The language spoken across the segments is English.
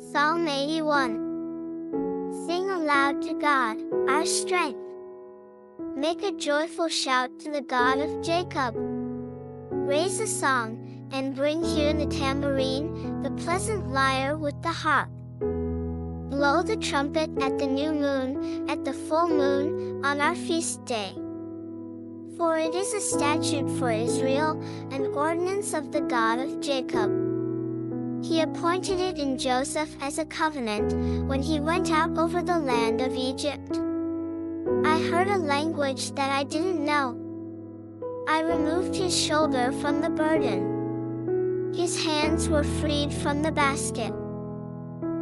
Psalm 81. Sing aloud to God, our strength. Make a joyful shout to the God of Jacob. Raise a song, and bring here the tambourine, the pleasant lyre with the harp. Blow the trumpet at the new moon, at the full moon, on our feast day. For it is a statute for Israel, an ordinance of the God of Jacob. He appointed it in Joseph as a covenant, when he went out over the land of Egypt. I heard a language that I didn't know. I removed his shoulder from the burden. His hands were freed from the basket.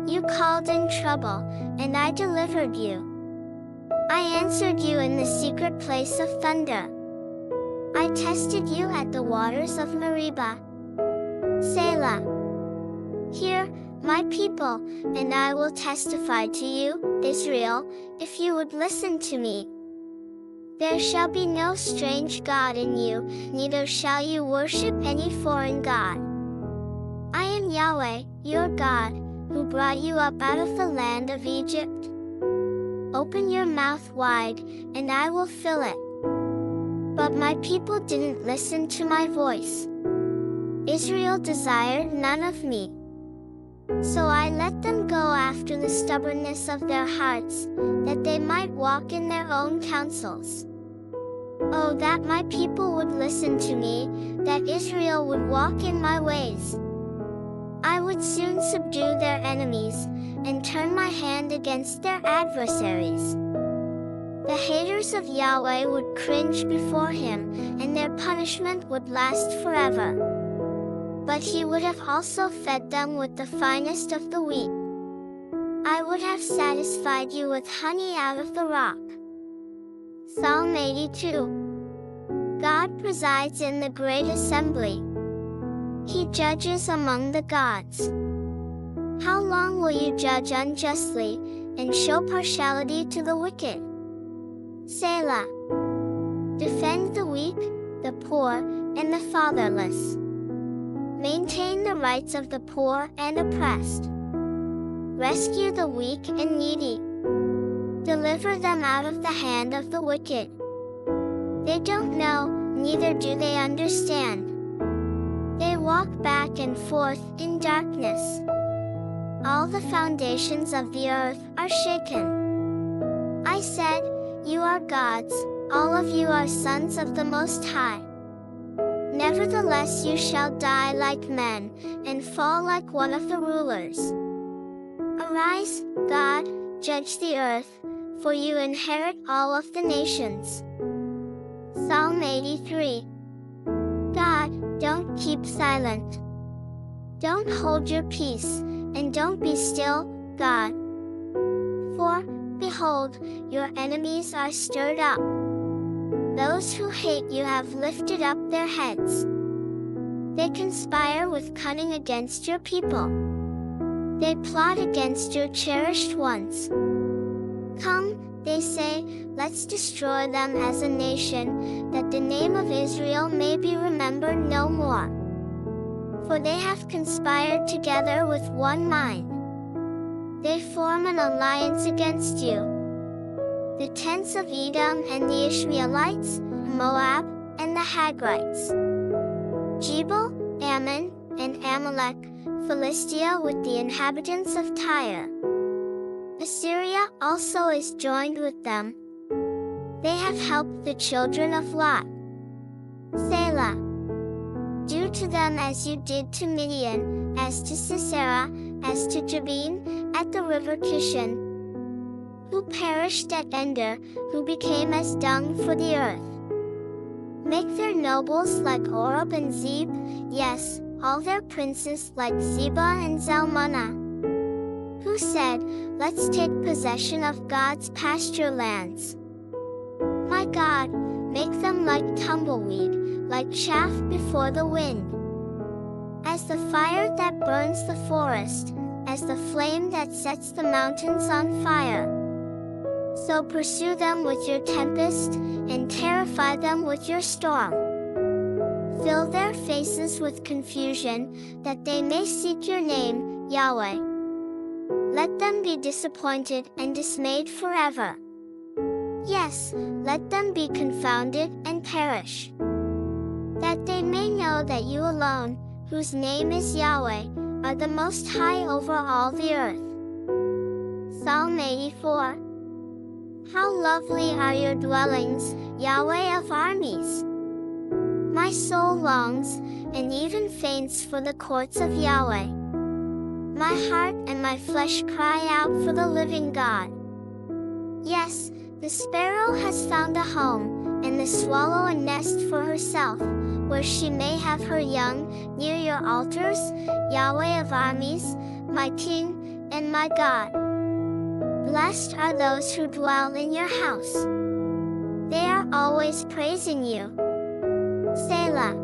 You called in trouble, and I delivered you. I answered you in the secret place of thunder. I tested you at the waters of Meribah. Selah. Hear, my people, and I will testify to you, Israel, if you would listen to me. There shall be no strange god in you, neither shall you worship any foreign god. I am Yahweh, your God, who brought you up out of the land of Egypt. Open your mouth wide, and I will fill it. But my people didn't listen to my voice. Israel desired none of me. So I let them go after the stubbornness of their hearts, that they might walk in their own counsels. Oh, that my people would listen to me, that Israel would walk in my ways. I would soon subdue their enemies, and turn my hand against their adversaries. The haters of Yahweh would cringe before him, and their punishment would last forever. But he would have also fed them with the finest of the wheat. I would have satisfied you with honey out of the rock. Psalm 82. God presides in the great assembly. He judges among the gods. How long will you judge unjustly, and show partiality to the wicked? Selah. Defend the weak, the poor, and the fatherless. Maintain the rights of the poor and oppressed. Rescue the weak and needy. Deliver them out of the hand of the wicked. They don't know, neither do they understand. They walk back and forth in darkness. All the foundations of the earth are shaken. I said, you are gods, all of you are sons of the Most High. Nevertheless you shall die like men, and fall like one of the rulers. Arise, God, judge the earth, for you inherit all of the nations. Psalm 83. God, don't keep silent. Don't hold your peace, and don't be still, God. For, behold, your enemies are stirred up. Those who hate you have lifted up their heads. They conspire with cunning against your people. They plot against your cherished ones. Come, they say, let's destroy them as a nation, that the name of Israel may be remembered no more. For they have conspired together with one mind. They form an alliance against you. The tents of Edom and the Ishmaelites, Moab, and the Hagrites. Jebel, Ammon, and Amalek, Philistia with the inhabitants of Tyre. Assyria also is joined with them. They have helped the children of Lot. Selah. Do to them as you did to Midian, as to Sisera, as to Jabin, at the river Kishon, who perished at Ender, who became as dung for the earth. Make their nobles like Oreb and Zeb, yes, all their princes like Zebah and Zalmunna. Who said, let's take possession of God's pasture lands. My God, make them like tumbleweed, like chaff before the wind. As the fire that burns the forest, as the flame that sets the mountains on fire. So pursue them with your tempest, and terrify them with your storm. Fill their faces with confusion, that they may seek your name, Yahweh. Let them be disappointed and dismayed forever. Yes, let them be confounded and perish. That they may know that you alone, whose name is Yahweh, are the Most High over all the earth. Psalm 84. How lovely are your dwellings, Yahweh of armies! My soul longs, and even faints for the courts of Yahweh. My heart and my flesh cry out for the living God. Yes, the sparrow has found a home, and the swallow a nest for herself, where she may have her young, near your altars, Yahweh of armies, my King, and my God. Blessed are those who dwell in your house. They are always praising you. Selah.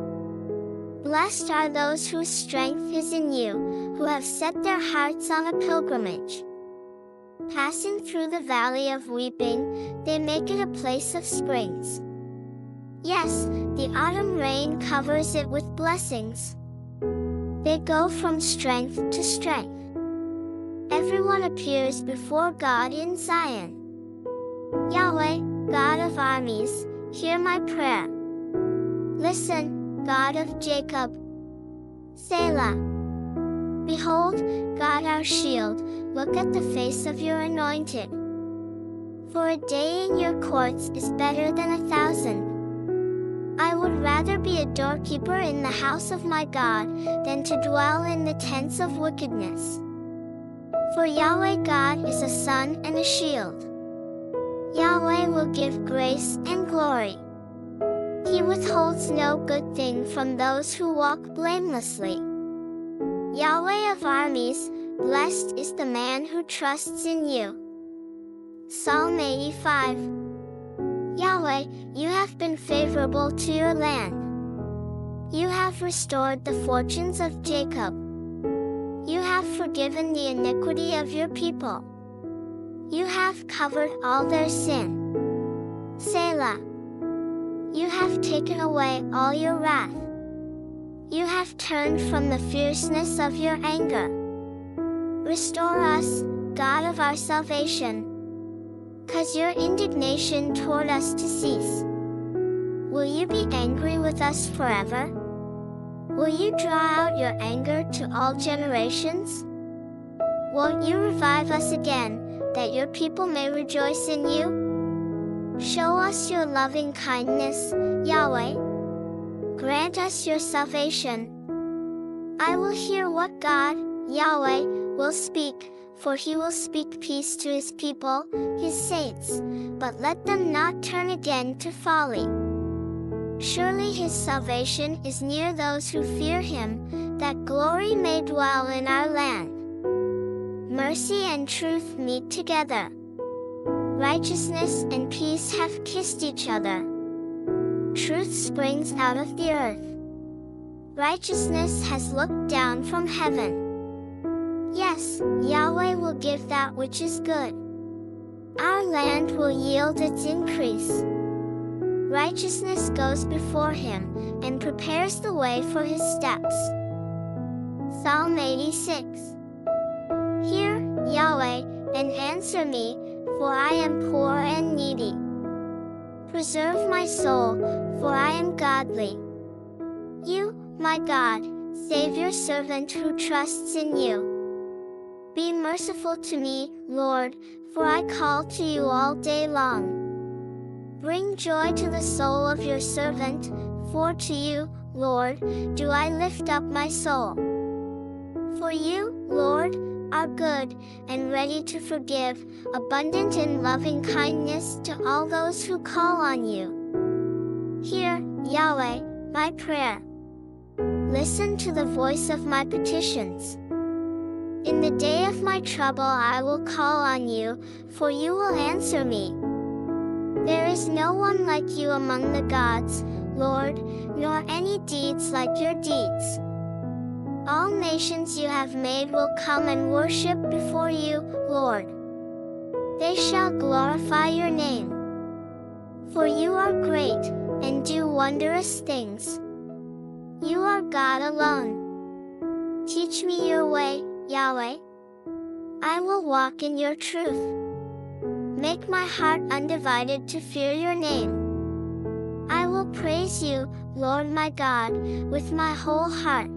Blessed are those whose strength is in you, who have set their hearts on a pilgrimage. Passing through the valley of weeping, they make it a place of springs. Yes, the autumn rain covers it with blessings. They go from strength to strength. Everyone appears before God in Zion. Yahweh, God of armies, hear my prayer. Listen, God of Jacob. Selah. Behold, God our shield, look at the face of your anointed. For a day in your courts is better than 1,000. I would rather be a doorkeeper in the house of my God, than to dwell in the tents of wickedness. For Yahweh God is a sun and a shield. Yahweh will give grace and glory. He withholds no good thing from those who walk blamelessly. Yahweh of armies, blessed is the man who trusts in you. Psalm 85. Yahweh, you have been favorable to your land. You have restored the fortunes of Jacob. You have forgiven the iniquity of your people. You have covered all their sin. Selah. You have taken away all your wrath. You have turned from the fierceness of your anger. Restore us, God of our salvation. Cause your indignation toward us to cease. Will you be angry with us forever? Will you draw out your anger to all generations? Won't you revive us again, that your people may rejoice in you? Show us your loving kindness, Yahweh. Grant us your salvation. I will hear what God, Yahweh, will speak, for he will speak peace to his people, his saints, but let them not turn again to folly. Surely his salvation is near those who fear him, that glory may dwell in our land. Mercy and truth meet together. Righteousness and peace have kissed each other. Truth springs out of the earth. Righteousness has looked down from heaven. Yes, Yahweh will give that which is good. Our land will yield its increase. Righteousness goes before him, and prepares the way for his steps. Psalm 86. Hear, Yahweh, and answer me, for I am poor and needy. Preserve my soul, for I am godly. You, my God, save your servant who trusts in you. Be merciful to me, Lord, for I call to you all day long. Bring joy to the soul of your servant, for to you, Lord, do I lift up my soul. For you, Lord, are good, and ready to forgive, abundant in loving kindness to all those who call on you. Hear, Yahweh, my prayer. Listen to the voice of my petitions. In the day of my trouble I will call on you, for you will answer me. There is no one like you among the gods, Lord, nor any deeds like your deeds. All nations you have made will come and worship before you, Lord. They shall glorify your name. For you are great, and do wondrous things. You are God alone. Teach me your way, Yahweh. I will walk in your truth. Make my heart undivided to fear your name. I will praise you, Lord my God, with my whole heart.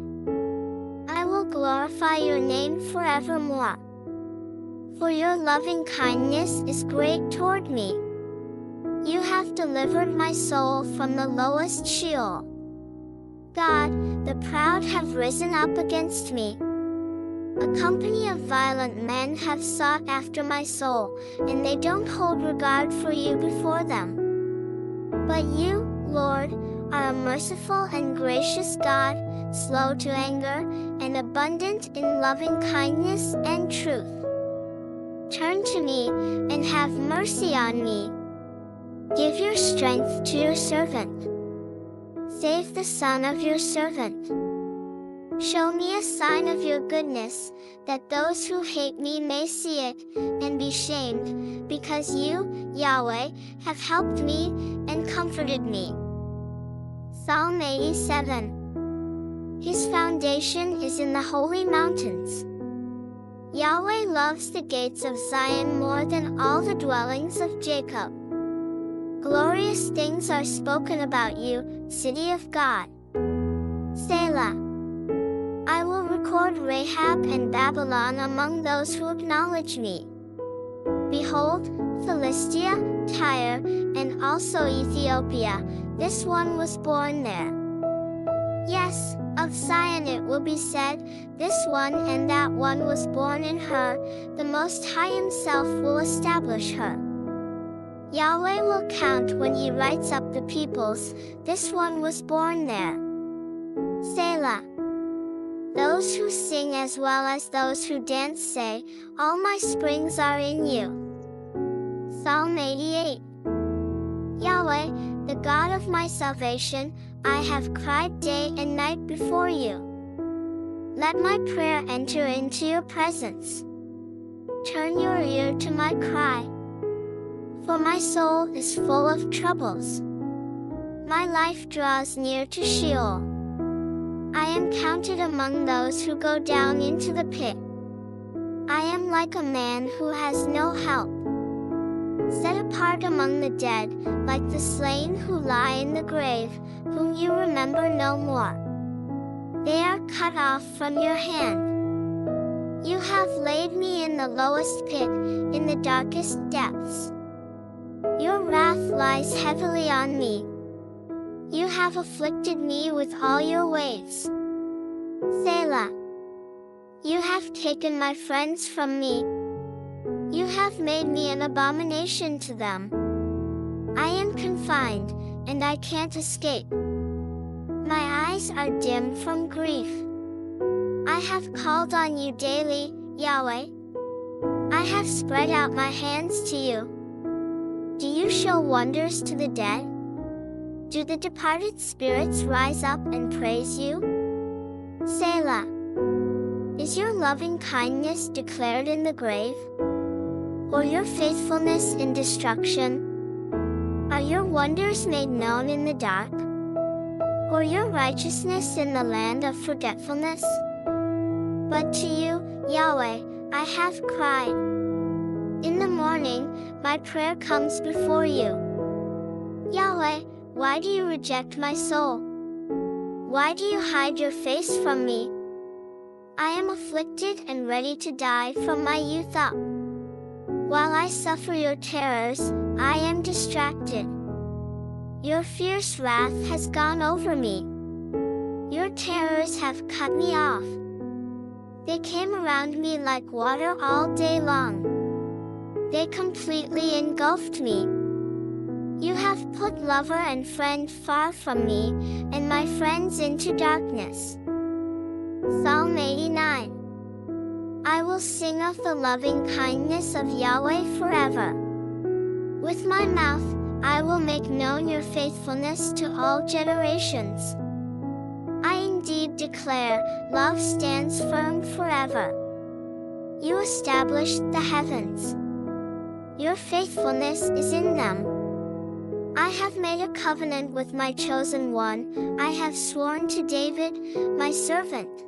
I will glorify your name forevermore. For your loving kindness is great toward me. You have delivered my soul from the lowest Sheol. God, the proud have risen up against me. A company of violent men have sought after my soul, and they don't hold regard for you before them. But you, Lord, are a merciful and gracious God, slow to anger, and abundant in loving kindness and truth. Turn to me, and have mercy on me. Give your strength to your servant. Save the son of your servant. Show me a sign of your goodness, that those who hate me may see it, and be shamed, because you, Yahweh, have helped me, and comforted me. Psalm 87. His foundation is in the holy mountains. Yahweh loves the gates of Zion more than all the dwellings of Jacob. Glorious things are spoken about you, city of God. Selah. I will record Rahab and Babylon among those who acknowledge me. Behold, Philistia, Tyre, and also Ethiopia, this one was born there. Yes, of Zion it will be said, this one and that one was born in her, the Most High Himself will establish her. Yahweh will count when He writes up the peoples, this one was born there. Selah. Those who sing as well as those who dance say, all my springs are in you. Psalm 88. Yahweh, the God of my salvation, I have cried day and night before you. Let my prayer enter into your presence. Turn your ear to my cry. For my soul is full of troubles. My life draws near to Sheol. I am counted among those who go down into the pit. I am like a man who has no help. Set apart among the dead, like the slain who lie in the grave, whom you remember no more. They are cut off from your hand. You have laid me in the lowest pit, in the darkest depths. Your wrath lies heavily on me. You have afflicted me with all your waves. Selah. You have taken my friends from me. You have made me an abomination to them. I am confined, and I can't escape. My eyes are dim from grief. I have called on you daily, Yahweh. I have spread out my hands to you. Do you show wonders to the dead? Do the departed spirits rise up and praise you? Selah. Is your loving kindness declared in the grave? Or your faithfulness in destruction? Are your wonders made known in the dark? Or your righteousness in the land of forgetfulness? But to you, Yahweh, I have cried. In the morning, my prayer comes before you. Yahweh, why do you reject my soul? Why do you hide your face from me? I am afflicted and ready to die from my youth up. While I suffer your terrors, I am distracted. Your fierce wrath has gone over me. Your terrors have cut me off. They came around me like water all day long. They completely engulfed me. You have put lover and friend far from me, and my friends into darkness. Psalm 89. I will sing of the loving kindness of Yahweh forever. With my mouth, I will make known your faithfulness to all generations. I indeed declare, love stands firm forever. You established the heavens. Your faithfulness is in them. I have made a covenant with my chosen one, I have sworn to David, my servant.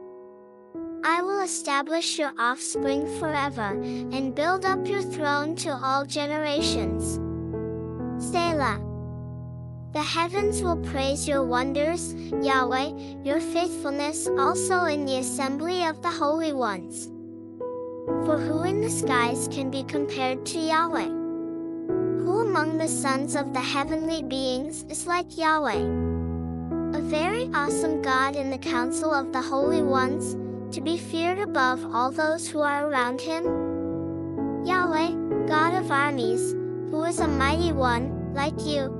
I will establish your offspring forever, and build up your throne to all generations. Selah. The heavens will praise your wonders, Yahweh, your faithfulness also in the assembly of the holy ones. For who in the skies can be compared to Yahweh? Who among the sons of the heavenly beings is like Yahweh? A very awesome God in the council of the holy ones, to be feared above all those who are around him? Yahweh, God of armies, who is a mighty one, like you.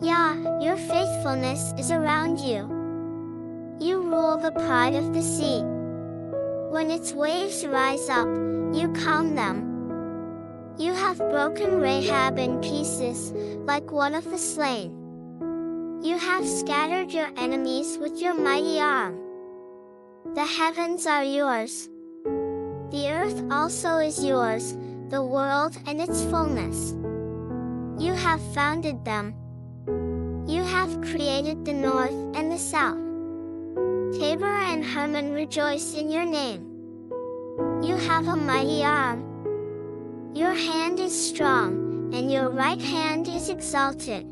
Yah, your faithfulness is around you. You rule the pride of the sea. When its waves rise up, you calm them. You have broken Rahab in pieces, like one of the slain. You have scattered your enemies with your mighty arm. The heavens are yours. The earth also is yours, the world and its fullness. You have founded them. You have created the north and the south. Tabor and Hermon rejoice in your name. You have a mighty arm. Your hand is strong, and your right hand is exalted.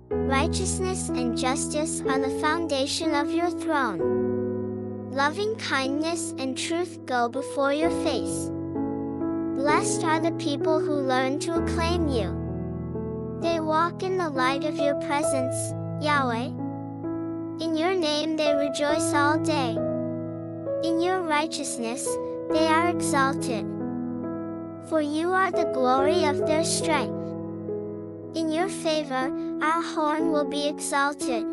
Righteousness and justice are the foundation of your throne. Loving kindness and truth go before your face. Blessed are the people who learn to acclaim you. They walk in the light of your presence, Yahweh. In your name they rejoice all day. In your righteousness, they are exalted. For you are the glory of their strength. In your favor, our horn will be exalted.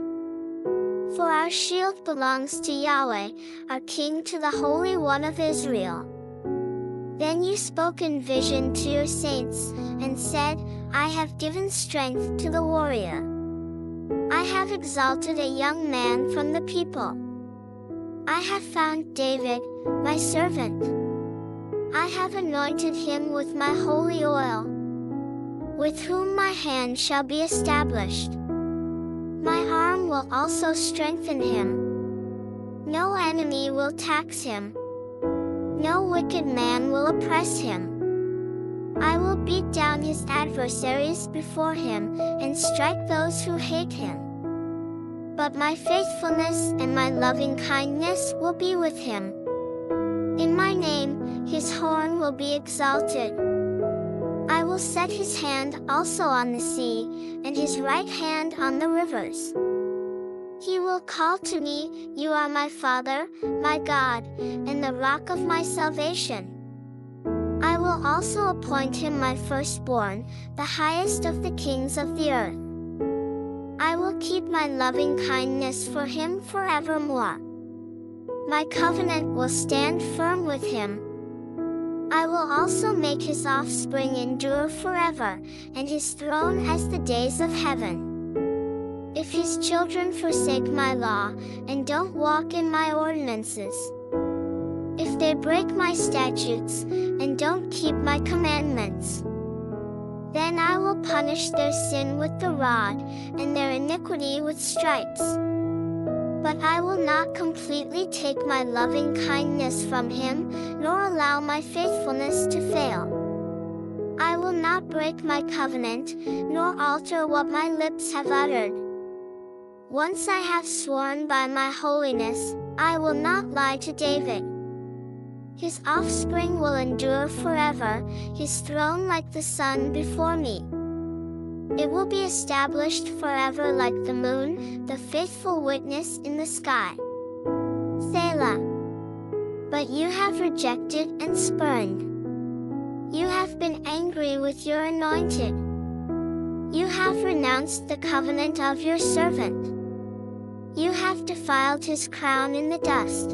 For our shield belongs to Yahweh, our King, to the Holy One of Israel. Then you spoke in vision to your saints, and said, I have given strength to the warrior. I have exalted a young man from the people. I have found David, my servant. I have anointed him with my holy oil, with whom my hand shall be established. My arm will also strengthen him. No enemy will tax him. No wicked man will oppress him. I will beat down his adversaries before him, and strike those who hate him. But my faithfulness and my loving kindness will be with him. In my name, his horn will be exalted. I will set his hand also on the sea, and his right hand on the rivers. He will call to me, You are my Father, my God, and the rock of my salvation. I will also appoint him my firstborn, the highest of the kings of the earth. I will keep my loving kindness for him forevermore. My covenant will stand firm with him. I will also make his offspring endure forever, and his throne as the days of heaven. If his children forsake my law, and don't walk in my ordinances, if they break my statutes, and don't keep my commandments, then I will punish their sin with the rod, and their iniquity with stripes. But I will not completely take my loving kindness from him, nor allow my faithfulness to fail. I will not break my covenant, nor alter what my lips have uttered. Once I have sworn by my holiness, I will not lie to David. His offspring will endure forever, his throne like the sun before me. It will be established forever like the moon, the faithful witness in the sky. Selah. But you have rejected and spurned. You have been angry with your anointed. You have renounced the covenant of your servant. You have defiled his crown in the dust.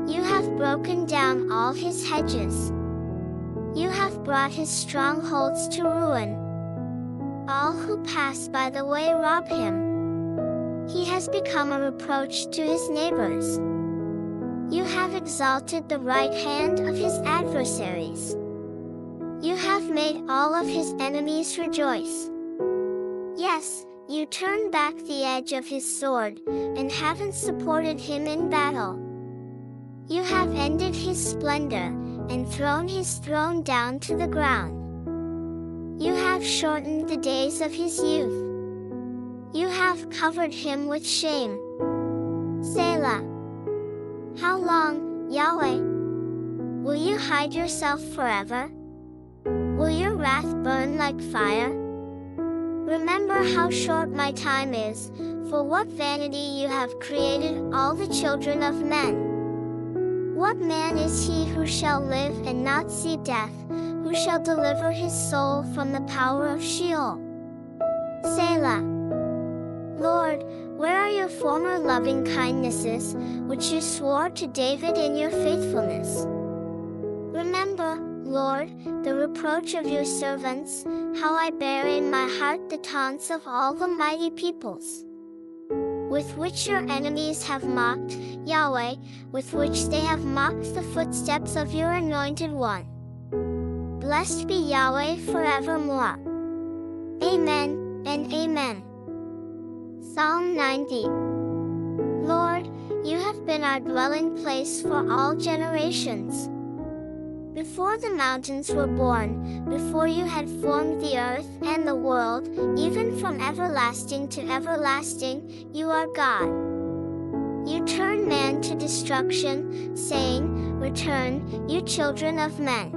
You have broken down all his hedges. You have brought his strongholds to ruin. All who pass by the way rob him. He has become a reproach to his neighbors. You have exalted the right hand of his adversaries. You have made all of his enemies rejoice. Yes, you turned back the edge of his sword, and haven't supported him in battle. You have ended his splendor, and thrown his throne down to the ground. You have shortened the days of his youth. You have covered him with shame. Selah. How long, Yahweh? Will you hide yourself forever? Will your wrath burn like fire? Remember how short my time is, for what vanity you have created all the children of men. What man is he who shall live and not see death, who shall deliver his soul from the power of Sheol? Selah. Lord, where are your former loving kindnesses, which you swore to David in your faithfulness? Remember, Lord, the reproach of your servants, how I bear in my heart the taunts of all the mighty peoples, with which your enemies have mocked, Yahweh, with which they have mocked the footsteps of your anointed one. Blessed be Yahweh forevermore. Amen and amen. Psalm 90. Lord, you have been our dwelling place for all generations. Before the mountains were born, before you had formed the earth and the world, even from everlasting to everlasting, you are God. You turn man to destruction, saying, Return, you children of men.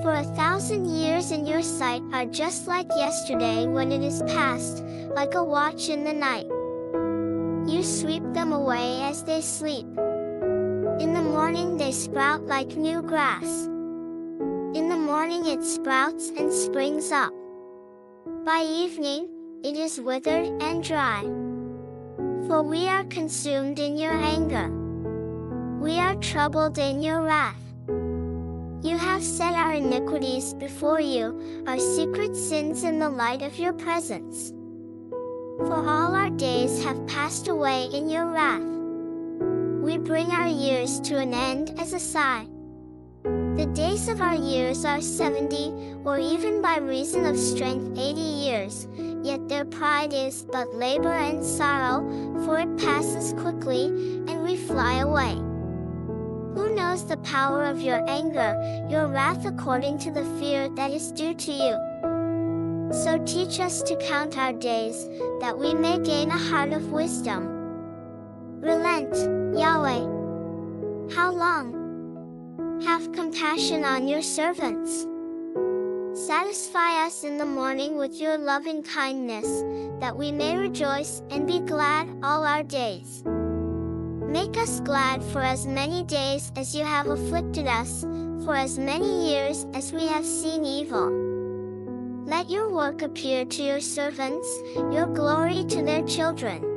For 1,000 years in your sight are just like yesterday when it is past, like a watch in the night. You sweep them away as they sleep. In the morning they sprout like new grass. In the morning it sprouts and springs up. By evening, it is withered and dry. For we are consumed in your anger. We are troubled in your wrath. You have set our iniquities before you, our secret sins in the light of your presence. For all our days have passed away in your wrath. We bring our years to an end as a sigh. The days of our years are 70, or even by reason of strength 80 years, yet their pride is but labor and sorrow, for it passes quickly, and we fly away. Who knows the power of your anger, your wrath according to the fear that is due to you? So teach us to count our days, that we may gain a heart of wisdom. Relent, Yahweh. How long? Have compassion on your servants. Satisfy us in the morning with your loving kindness, that we may rejoice and be glad all our days. Make us glad for as many days as you have afflicted us, for as many years as we have seen evil. Let your work appear to your servants, your glory to their children.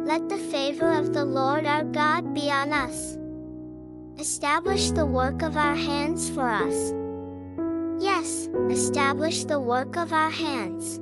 Let the favor of the Lord our God be on us. Establish the work of our hands for us. Yes, establish the work of our hands.